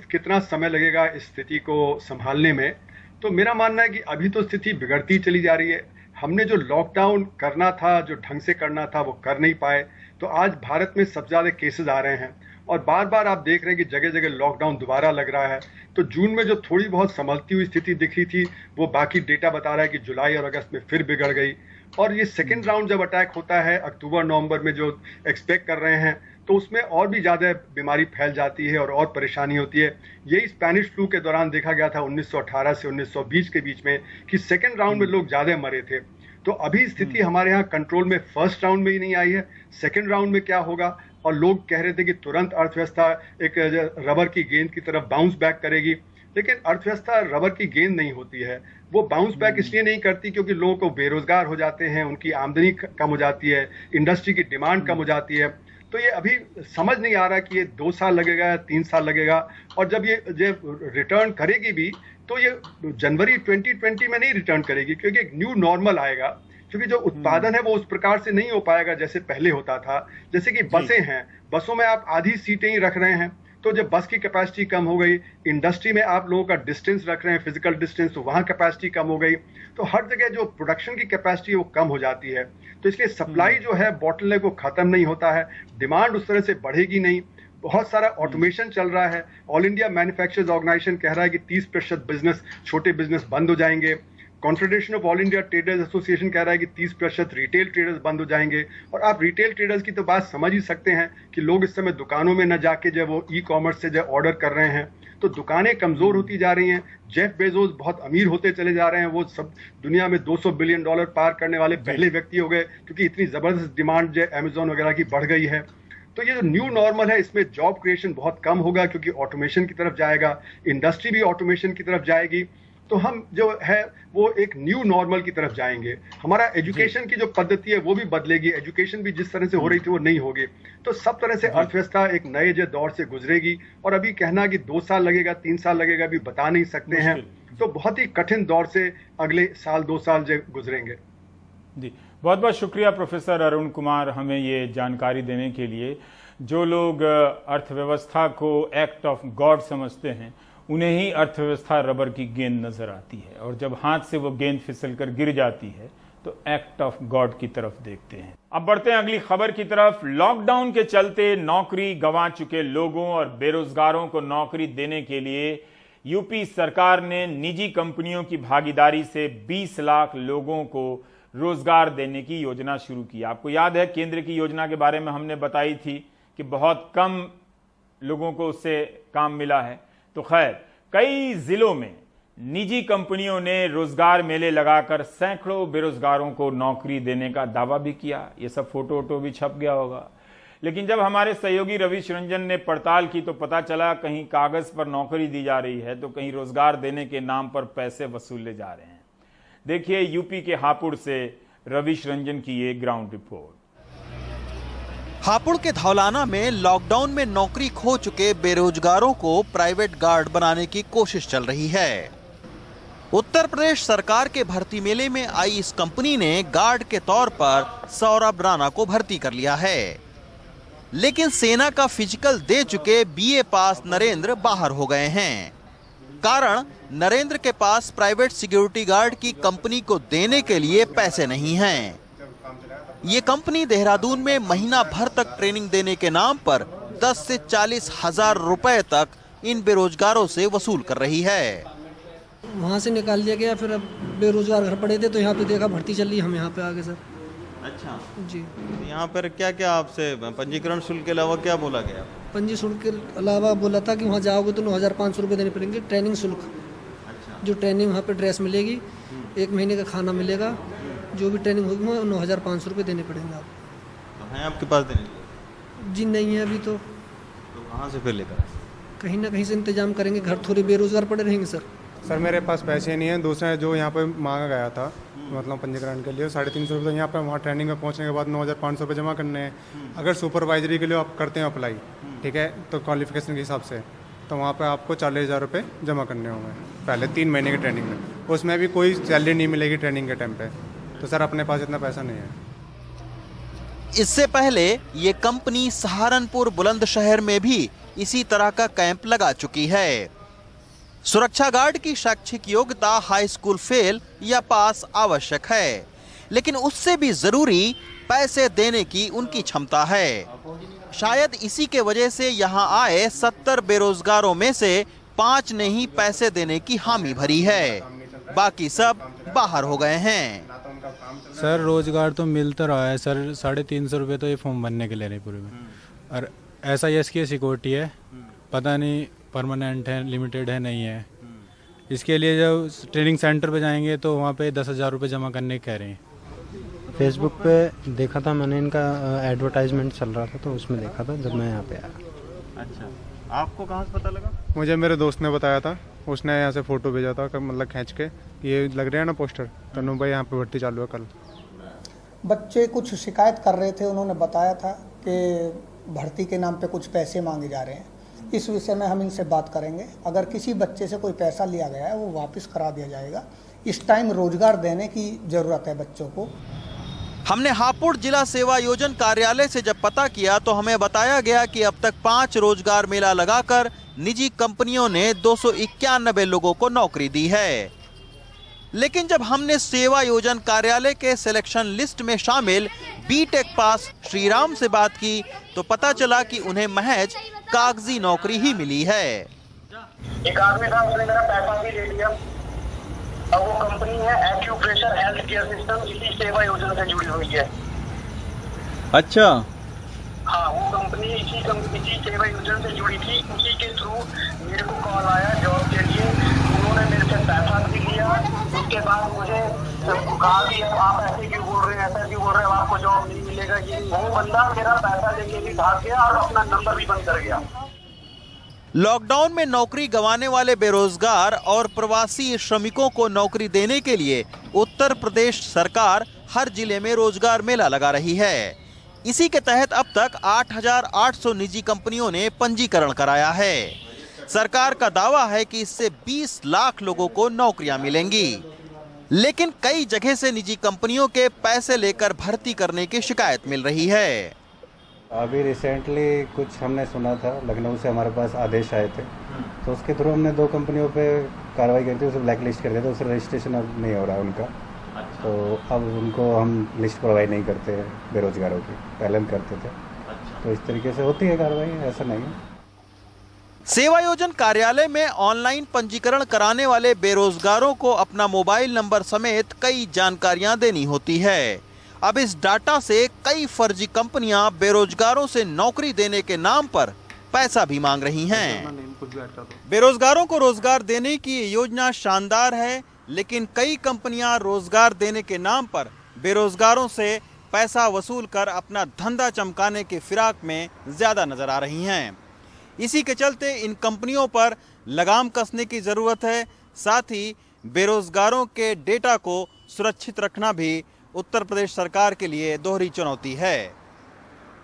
कितना समय लगेगा इस स्थिति को संभालने में, तो मेरा मानना है कि अभी तो स्थिति बिगड़ती चली जा रही है। हमने जो लॉकडाउन करना था, जो ढंग से करना था, वो कर नहीं पाए, तो आज भारत में सबसे ज्यादा केसेस आ रहे हैं और बार बार आप देख रहे हैं कि जगह जगह लॉकडाउन दोबारा लग रहा है। तो जून में जो थोड़ी बहुत संभलती हुई स्थिति दिख रही थी, वो बाकी डेटा बता रहा है कि जुलाई और अगस्त में फिर बिगड़ गई। और ये सेकेंड राउंड जब अटैक होता है अक्टूबर नवंबर में जो एक्सपेक्ट कर रहे हैं, तो उसमें और भी ज्यादा बीमारी फैल जाती है और परेशानी होती है। यही स्पेनिश फ्लू के दौरान देखा गया था 1918 से 1920 के बीच में कि सेकेंड राउंड में लोग ज्यादा मरे थे। तो अभी स्थिति हमारे यहाँ कंट्रोल में फर्स्ट राउंड में ही नहीं आई है। सेकेंड राउंड में क्या होगा, और लोग कह रहे थे कि तुरंत अर्थव्यवस्था एक रबर की गेंद की तरफ बाउंस बैक करेगी, लेकिन अर्थव्यवस्था रबर की गेंद नहीं होती है। वो बाउंस बैक इसलिए नहीं करती क्योंकि लोगों को बेरोजगार हो जाते हैं, उनकी आमदनी कम हो जाती है, इंडस्ट्री की डिमांड कम हो जाती है। तो ये अभी समझ नहीं आ रहा कि ये 2 साल लगेगा या 3 साल लगेगा, और जब ये रिटर्न करेगी भी तो ये जनवरी 2020 में नहीं रिटर्न करेगी, क्योंकि एक न्यू नॉर्मल आएगा, क्योंकि जो उत्पादन है वो उस प्रकार से नहीं हो पाएगा जैसे पहले होता था। जैसे कि बसें हैं, बसों में आप आधी सीटें ही रख रहे हैं, तो जब बस की कैपेसिटी कम हो गई, इंडस्ट्री में आप लोगों का डिस्टेंस रख रहे हैं, फिजिकल डिस्टेंस, तो वहां कैपेसिटी कम हो गई, तो हर जगह जो प्रोडक्शन की कैपेसिटी है वो कम हो जाती है। तो इसलिए सप्लाई जो है बॉटलनेक वो खत्म नहीं होता है, डिमांड उस तरह से बढ़ेगी नहीं। बहुत सारा ऑटोमेशन चल रहा है। ऑल इंडिया मैन्युफैक्चरर्स ऑर्गेनाइजेशन कह रहा है कि 30% बिजनेस, छोटे बिजनेस बंद हो जाएंगे। Confederation of all India traders association कह रहा है कि 30% रिटेल ट्रेडर्स बंद हो जाएंगे। और आप रिटेल ट्रेडर्स की तो बात समझ ही सकते हैं कि लोग इस समय दुकानों में न जाके जब वो ई कॉमर्स से जब ऑर्डर कर रहे हैं, तो दुकानें कमजोर होती जा रही हैं। जेफ बेजोस बहुत अमीर होते चले जा रहे हैं, वो सब दुनिया में $200 बिलियन पार करने वाले पहले व्यक्ति हो गए, क्योंकि इतनी जबरदस्त डिमांड जो अमेजोन वगैरह की बढ़ गई है। तो ये जो न्यू नॉर्मल है, इसमें जॉब क्रिएशन बहुत कम होगा, क्योंकि ऑटोमेशन की तरफ जाएगा, इंडस्ट्री भी ऑटोमेशन की तरफ जाएगी। तो हम जो है वो एक न्यू नॉर्मल की तरफ जाएंगे। हमारा एजुकेशन की जो पद्धति है वो भी बदलेगी, एजुकेशन भी जिस तरह से हो रही थी वो नहीं होगी। तो सब तरह से अर्थव्यवस्था एक नए जो दौर से गुजरेगी। और अभी कहना कि 2 साल लगेगा 3 साल लगेगा अभी बता नहीं सकते हैं। तो बहुत ही कठिन दौर से अगले साल 2 साल जो गुजरेंगे। जी, बहुत बहुत शुक्रिया प्रोफेसर अरुण कुमार हमें ये जानकारी देने के लिए। जो लोग अर्थव्यवस्था को एक्ट ऑफ गॉड समझते हैं, उन्हें ही अर्थव्यवस्था रबर की गेंद नजर आती है, और जब हाथ से वो गेंद फिसलकर गिर जाती है तो एक्ट ऑफ गॉड की तरफ देखते हैं। अब बढ़ते हैं अगली खबर की तरफ। लॉकडाउन के चलते नौकरी गंवा चुके लोगों और बेरोजगारों को नौकरी देने के लिए यूपी सरकार ने निजी कंपनियों की भागीदारी से 20 लाख लोगों को रोजगार देने की योजना शुरू की। आपको याद है केंद्र की योजना के बारे में हमने बताई थी कि बहुत कम लोगों को उससे काम मिला है। तो खैर, कई जिलों में निजी कंपनियों ने रोजगार मेले लगाकर सैकड़ों बेरोजगारों को नौकरी देने का दावा भी किया। ये सब फोटो वोटो भी छप गया होगा। लेकिन जब हमारे सहयोगी रविश रंजन ने पड़ताल की तो पता चला कहीं कागज पर नौकरी दी जा रही है तो कहीं रोजगार देने के नाम पर पैसे वसूले जा रहे हैं। देखिए यूपी के हापुड़ से रविश रंजन की ये ग्राउंड रिपोर्ट। हापुड़ के धौलाना में लॉकडाउन में नौकरी खो चुके बेरोजगारों को प्राइवेट गार्ड बनाने की कोशिश चल रही है। उत्तर प्रदेश सरकार के भर्ती मेले में आई इस कंपनी ने गार्ड के तौर पर सौरभ राणा को भर्ती कर लिया है, लेकिन सेना का फिजिकल दे चुके बीए पास नरेंद्र बाहर हो गए हैं। कारण नरेंद्र के पास प्राइवेट सिक्योरिटी गार्ड की कंपनी को देने के लिए पैसे नहीं हैं। ये कंपनी देहरादून में महीना भर तक ट्रेनिंग देने के नाम पर 10 से 40 हजार रुपए तक इन बेरोजगारों से वसूल कर रही है। वहाँ से निकाल दिया गया, फिर अब बेरोजगार घर पड़े थे तो यहाँ पे देखा भर्ती चल रही, हम यहाँ पे आ गए सर। अच्छा जी, यहाँ पर क्या क्या आपसे पंजीकरण शुल्क के अलावा क्या बोला गया? पंजी शुल्क के अलावा बोला था कि वहाँ जाओगे तो 9,500 रुपये देने पड़ेंगे ट्रेनिंग शुल्क। अच्छा। जो ट्रेनिंग वहाँ पे ड्रेस मिलेगी, 1 महीने का खाना मिलेगा, जो भी ट्रेनिंग होगी वहाँ 9,500 रुपये देने पड़ेंगे आपको। तो हैं आपके पास देने के? जी नहीं है अभी तो कहाँ से फिर लेकर? कहीं ना कहीं से इंतजाम करेंगे, घर थोड़े बेरोजगार पड़े रहेंगे सर। सर मेरे पास पैसे नहीं हैं। दूसरा जो यहाँ पे मांगा गया था मतलब पंजीकरण के लिए 350 रुपये, तो यहाँ पे वहाँ ट्रेनिंग में पहुँचने के बाद 9,500 रुपये जमा करने हैं। अगर सुपरवाइजरी के लिए आप करते हैं अप्लाई, ठीक है, तो क्वालिफिकेशन के हिसाब से तो वहाँ पे आपको 40,000 रुपये जमा करने होंगे पहले 3 महीने की ट्रेनिंग में। उसमें भी कोई सैलरी नहीं मिलेगी ट्रेनिंग के टाइम पर। तो सर अपने पास इतना पैसा नहीं है। इससे पहले ये कंपनी सहारनपुर बुलंदशहर में भी इसी तरह का कैंप लगा चुकी है। सुरक्षा गार्ड की शैक्षिक योग्यता हाई स्कूल फेल या पास आवश्यक है, लेकिन उससे भी जरूरी पैसे देने की उनकी क्षमता है। शायद इसी के वजह से यहाँ आए 70 बेरोजगारों में से 5 ने ही पैसे देने की हामी भरी है, बाकी सब बाहर हो गए हैं। सर रोजगार तो मिल तो रहा है सर, 350 रुपये तो ये फॉर्म भरने के ले रहे पूरे में। और SIS की सिक्योरिटी है, पता नहीं परमानेंट है लिमिटेड है नहीं है। इसके लिए जब ट्रेनिंग सेंटर पे जाएंगे तो वहाँ पे 10,000 रुपये जमा करने कह रहे हैं। फेसबुक पे देखा था मैंने, इनका एडवर्टाइजमेंट चल रहा था तो उसमें देखा था जब मैं यहाँ पे आया। अच्छा, आपको कहाँ से पता लगा? मुझे मेरे दोस्त ने बताया था, उसने यहाँ से फ़ोटो भेजा था मतलब खींच के, ये लग रहा है ना पोस्टर, तनु भाई यहाँ पे भर्ती चालू है कल। बच्चे कुछ शिकायत कर रहे थे, उन्होंने बताया था कि भर्ती के नाम पे कुछ पैसे मांगे जा रहे हैं। इस विषय में हम इनसे बात करेंगे। अगर किसी बच्चे से कोई पैसा लिया गया है वो वापस करा दिया जाएगा। इस टाइम रोजगार देने की ज़रूरत है बच्चों को। हमने हापुड़ जिला सेवा योजन कार्यालय से जब पता किया तो हमें बताया गया कि अब तक 5 रोजगार मेला लगाकर निजी कंपनियों ने 291 लोगों को नौकरी दी है। लेकिन जब हमने सेवा योजन कार्यालय के सिलेक्शन लिस्ट में शामिल बीटेक पास श्रीराम से बात की तो पता चला कि उन्हें महज कागजी नौकरी ही मिली है। एक आदमी था, उसने मेरा पैसा भी ले लिया। अब वो कंपनी है एक्यूप्रेशर हेल्थ केयर सिस्टम, इसी सेवा योजना से जुड़ी हुई है। अच्छा, हाँ, वो कंपनी इसी सेवा योजना से जुड़ी थी। उसी के थ्रू मेरे को कॉल आया जॉब के लिए। उन्होंने मेरे से पैसा भी लिया। उसके बाद मुझे कहा कि आप ऐसे क्यों बोल रहे हैं, ऐसा क्यों बोल रहे हैं, आपको जॉब नहीं मिलेगा। ये वो बंदा मेरा पैसा लेके भी भाग गया और अपना नंबर भी बंद कर गया। लॉकडाउन में नौकरी गंवाने वाले बेरोजगार और प्रवासी श्रमिकों को नौकरी देने के लिए उत्तर प्रदेश सरकार हर जिले में रोजगार मेला लगा रही है। इसी के तहत अब तक 8,800 निजी कंपनियों ने पंजीकरण कराया है। सरकार का दावा है कि इससे 20 लाख लोगों को नौकरियां मिलेंगी, लेकिन कई जगह से निजी कंपनियों के पैसे लेकर भर्ती करने की शिकायत मिल रही है। अभी रिसेंटली कुछ हमने सुना था, लखनऊ से हमारे पास आदेश आए थे, तो उसके थ्रू हमने 2 कंपनियों पे कार्रवाई करी थी, उसे ब्लैक लिस्ट कर दिया था। उससे रजिस्ट्रेशन अब नहीं हो रहा है उनका। तो अब उनको हम लिस्ट प्रोवाइड नहीं करते बेरोजगारों की, पहले हम करते थे। तो इस तरीके से होती है कार्रवाई, ऐसा नहीं है। सेवा योजन कार्यालय में ऑनलाइन पंजीकरण कराने वाले बेरोजगारों को अपना मोबाइल नंबर समेत कई जानकारियां देनी होती है। अब इस डाटा से कई फर्जी कंपनियां बेरोजगारों से नौकरी देने के नाम पर पैसा भी मांग रही हैं। बेरोजगारों को रोजगार देने की योजना शानदार है, लेकिन कई कंपनियां रोजगार देने के नाम पर बेरोजगारों से पैसा वसूल कर अपना धंधा चमकाने के फिराक में ज्यादा नजर आ रही हैं। इसी के चलते इन कंपनियों पर लगाम कसने की जरूरत है। साथ ही बेरोजगारों के डेटा को सुरक्षित रखना भी उत्तर प्रदेश सरकार के लिए दोहरी चुनौती है।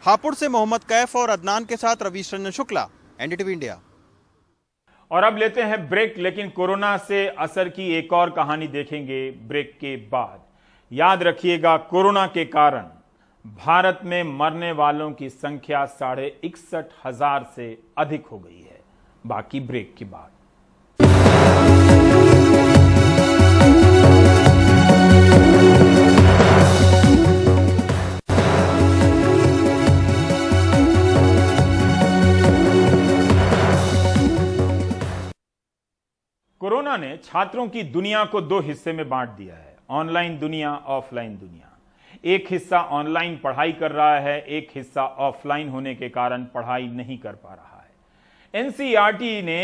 हापुड़ से मोहम्मद कैफ और अदनान के साथ रवीश रंजन शुक्ला, एनडीटीवी इंडिया। और अब लेते हैं ब्रेक, लेकिन कोरोना से असर की एक और कहानी देखेंगे ब्रेक के बाद। याद रखिएगा, कोरोना के कारण भारत में मरने वालों की संख्या 61,500 से अधिक हो गई है। बाकी ब्रेक के बाद। कोरोना ने छात्रों की दुनिया को दो हिस्से में बांट दिया है, ऑनलाइन दुनिया, ऑफलाइन दुनिया। एक हिस्सा ऑनलाइन पढ़ाई कर रहा है, एक हिस्सा ऑफलाइन होने के कारण पढ़ाई नहीं कर पा रहा है। एनसीईआरटी ने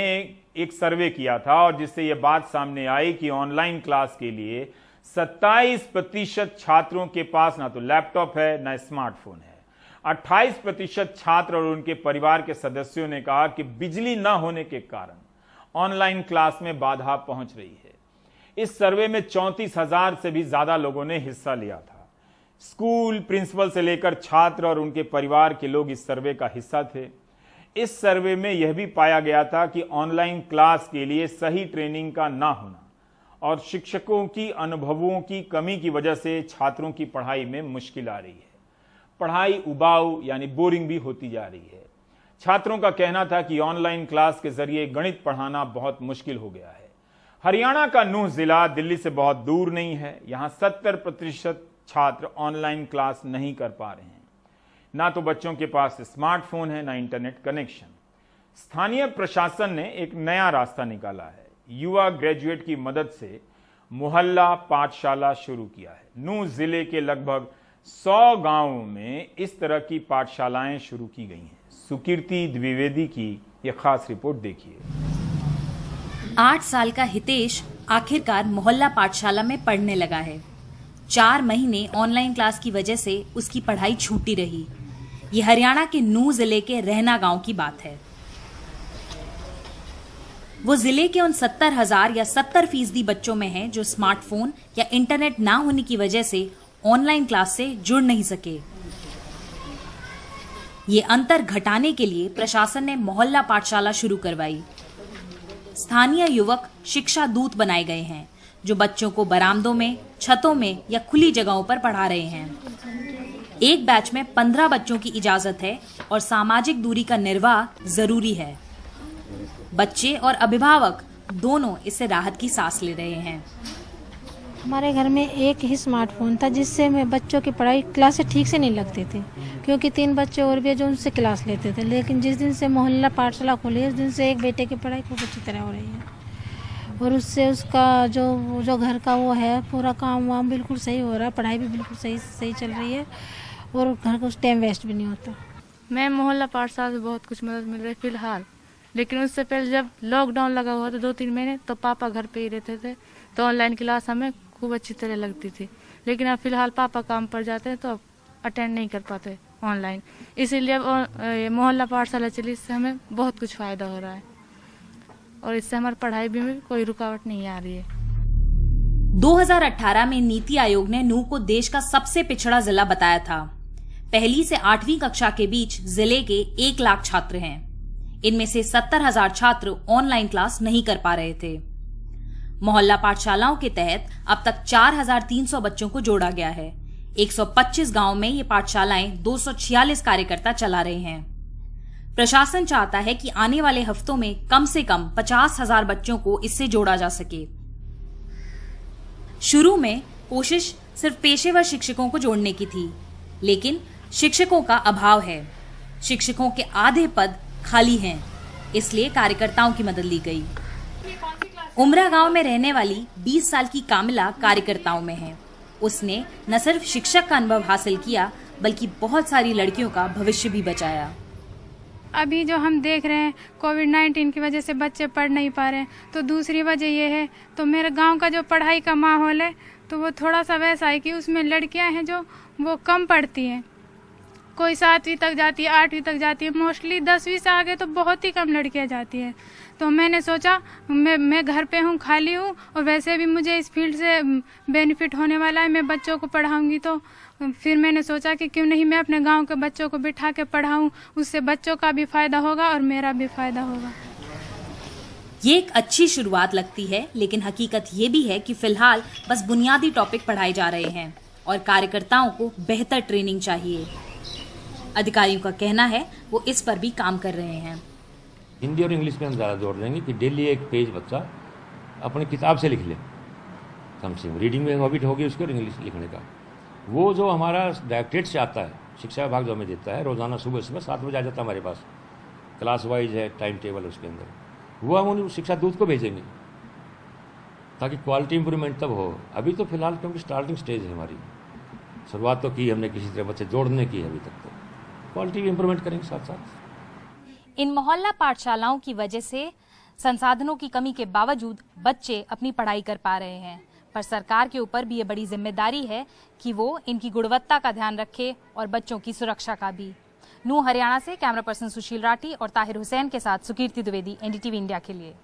एक सर्वे किया था और जिससे यह बात सामने आई कि ऑनलाइन क्लास के लिए 27% छात्रों के पास ना तो लैपटॉप है ना स्मार्टफोन है। 28% छात्र और उनके परिवार के सदस्यों ने कहा कि बिजली न होने के कारण ऑनलाइन क्लास में बाधा पहुंच रही है। इस सर्वे में 34,000 से भी ज्यादा लोगों ने हिस्सा लिया था। स्कूल प्रिंसिपल से लेकर छात्र और उनके परिवार के लोग इस सर्वे का हिस्सा थे। इस सर्वे में यह भी पाया गया था कि ऑनलाइन क्लास के लिए सही ट्रेनिंग का ना होना और शिक्षकों की अनुभवों की कमी की वजह से छात्रों की पढ़ाई में मुश्किल आ रही है। पढ़ाई उबाऊ यानी बोरिंग भी होती जा रही है। छात्रों का कहना था कि ऑनलाइन क्लास के जरिए गणित पढ़ाना बहुत मुश्किल हो गया है। हरियाणा का नूह जिला दिल्ली से बहुत दूर नहीं है। यहां 70% छात्र ऑनलाइन क्लास नहीं कर पा रहे हैं। ना तो बच्चों के पास स्मार्टफोन है, ना इंटरनेट कनेक्शन। स्थानीय प्रशासन ने एक नया रास्ता निकाला है। युवा ग्रेजुएट की मदद से मोहल्ला पाठशाला शुरू किया है। नूह जिले के लगभग 100 गांवों में इस तरह की पाठशालाएं शुरू की गई हैं। सुकीर्ति द्विवेदी की यह खास रिपोर्ट देखिए। 8 साल का हितेश आखिरकार मोहल्ला पाठशाला में पढ़ने लगा है। 4 महीने ऑनलाइन क्लास की वजह से उसकी पढ़ाई छूटी रही। ये हरियाणा के नूह जिले के रहना गांव की बात है। वो जिले के उन 70,000 या 70% बच्चों में है जो स्मार्टफोन या इंटरनेट ना होने की वजह से ऑनलाइन क्लास से जुड़ नहीं सके। ये अंतर घटाने के लिए प्रशासन ने मोहल्ला पाठशाला शुरू करवाई। स्थानीय युवक शिक्षा दूत बनाए गए हैं जो बच्चों को बरामदों में, छतों में या खुली जगहों पर पढ़ा रहे हैं। एक बैच में 15 बच्चों की इजाजत है और सामाजिक दूरी का निर्वाह जरूरी है। बच्चे और अभिभावक दोनों इससे राहत की सांस ले रहे हैं। हमारे घर में एक ही स्मार्टफोन था जिससे मैं बच्चों की पढ़ाई क्लासेस ठीक से नहीं लगती थी, क्योंकि 3 बच्चे और भी जो उनसे क्लास लेते थे। लेकिन जिस दिन से मोहल्ला पाठशाला खुली उस दिन से एक बेटे की पढ़ाई खूब अच्छी तरह हो रही है और उससे उसका जो घर का वो है पूरा काम वाम बिल्कुल सही हो रहा है। पढ़ाई भी बिल्कुल सही चल रही है और घर का टाइम वेस्ट भी नहीं होता। मैं मोहल्ला पाठशाला से बहुत कुछ मदद मिल रही है फिलहाल, लेकिन उससे पहले जब लॉकडाउन लगा हुआ था 2-3 महीने तो पापा घर पे ही रहते थे तो ऑनलाइन क्लास हमें खूब अच्छी तरह लगती थी। लेकिन अब फिलहाल पापा काम पर जाते हैं तो अब अटेंड नहीं कर पाते ऑनलाइन, इसीलिए अब मोहल्ला पाठशाला चली, इससे हमें बहुत कुछ फ़ायदा हो रहा है और इससे हमारी पढ़ाई में कोई रुकावट नहीं आ रही है। 2018 में नीति आयोग ने नूह को देश का सबसे पिछड़ा जिला बताया था। 1ली से 8वीं कक्षा के बीच जिले के 1 लाख छात्र हैं। इनमें से 70,000 छात्र ऑनलाइन क्लास नहीं कर पा रहे थे। मोहल्ला पाठशालाओं के तहत अब तक 4,300 बच्चों को जोड़ा गया है। 125 गांव में ये पाठशालाएं 246 कार्यकर्ता चला रहे हैं। प्रशासन चाहता है कि आने वाले हफ्तों में कम से कम 50,000 बच्चों को इससे जोड़ा जा सके। शुरू में कोशिश सिर्फ पेशेवर शिक्षकों को जोड़ने की थी, लेकिन शिक्षकों का अभाव है। शिक्षकों के आधे पद खाली हैं, इसलिए कार्यकर्ताओं की मदद ली गई। उमरा गांव में रहने वाली 20 साल की कामिला कार्यकर्ताओं में है। उसने न सिर्फ शिक्षक का अनुभव हासिल किया बल्कि बहुत सारी लड़कियों का भविष्य भी बचाया। अभी जो हम देख रहे हैं कोविड-19 की वजह से बच्चे पढ़ नहीं पा रहे हैं, तो दूसरी वजह ये है तो मेरे गांव का जो पढ़ाई का माहौल है तो वो थोड़ा सा वैसा है कि उसमें लड़कियां हैं जो वो कम पढ़ती हैं। कोई 7वीं तक जाती है, 8वीं तक जाती है, मोस्टली 10वीं से आगे तो बहुत ही कम लड़कियां जाती हैं। तो मैंने सोचा मैं घर पे हूँ, खाली हूँ, और वैसे भी मुझे इस फील्ड से बेनिफिट होने वाला है, मैं बच्चों को पढ़ाऊँगी। तो फिर मैंने सोचा कि क्यों नहीं मैं अपने गांव के बच्चों को बिठा के पढ़ाऊँ, उससे बच्चों का भी फ़ायदा होगा और मेरा भी फ़ायदा होगा। ये एक अच्छी शुरुआत लगती है, लेकिन हकीकत ये भी है कि फिलहाल बस बुनियादी टॉपिक पढ़ाए जा रहे हैं और कार्यकर्ताओं को बेहतर ट्रेनिंग चाहिए। अधिकारियों का कहना है वो इस पर भी काम कर रहे हैं। हिंदी और इंग्लिश में हम ज़्यादा जोर देंगे कि डेली एक पेज बच्चा अपनी किताब से लिख ले, कम से कम रीडिंग में हैबिट होगी उसको, इंग्लिश लिखने का। वो जो हमारा डायरेक्टरेट से आता है, शिक्षा विभाग जो हमें देता है, रोज़ाना सुबह 7 बजे आ जाता है हमारे पास, क्लास वाइज है, टाइम टेबल उसके अंदर, वो हम उन शिक्षा दूत को भेजेंगे ताकि क्वालिटी इंप्रूवमेंट तब हो। अभी तो फिलहाल क्योंकि स्टार्टिंग स्टेज है हमारी, शुरुआत तो की हमने किसी तरह बच्चे जोड़ने की है, अभी तक तो क्वालिटी इंप्रूवमेंट करेंगे साथ साथ। इन मोहल्ला पाठशालाओं की वजह से संसाधनों की कमी के बावजूद बच्चे अपनी पढ़ाई कर पा रहे हैं, पर सरकार के ऊपर भी ये बड़ी जिम्मेदारी है कि वो इनकी गुणवत्ता का ध्यान रखे और बच्चों की सुरक्षा का भी। नूह हरियाणा से कैमरा पर्सन सुशील राठी और ताहिर हुसैन के साथ सुकीर्ति द्विवेदी, एनडीटीवी इंडिया के लिए।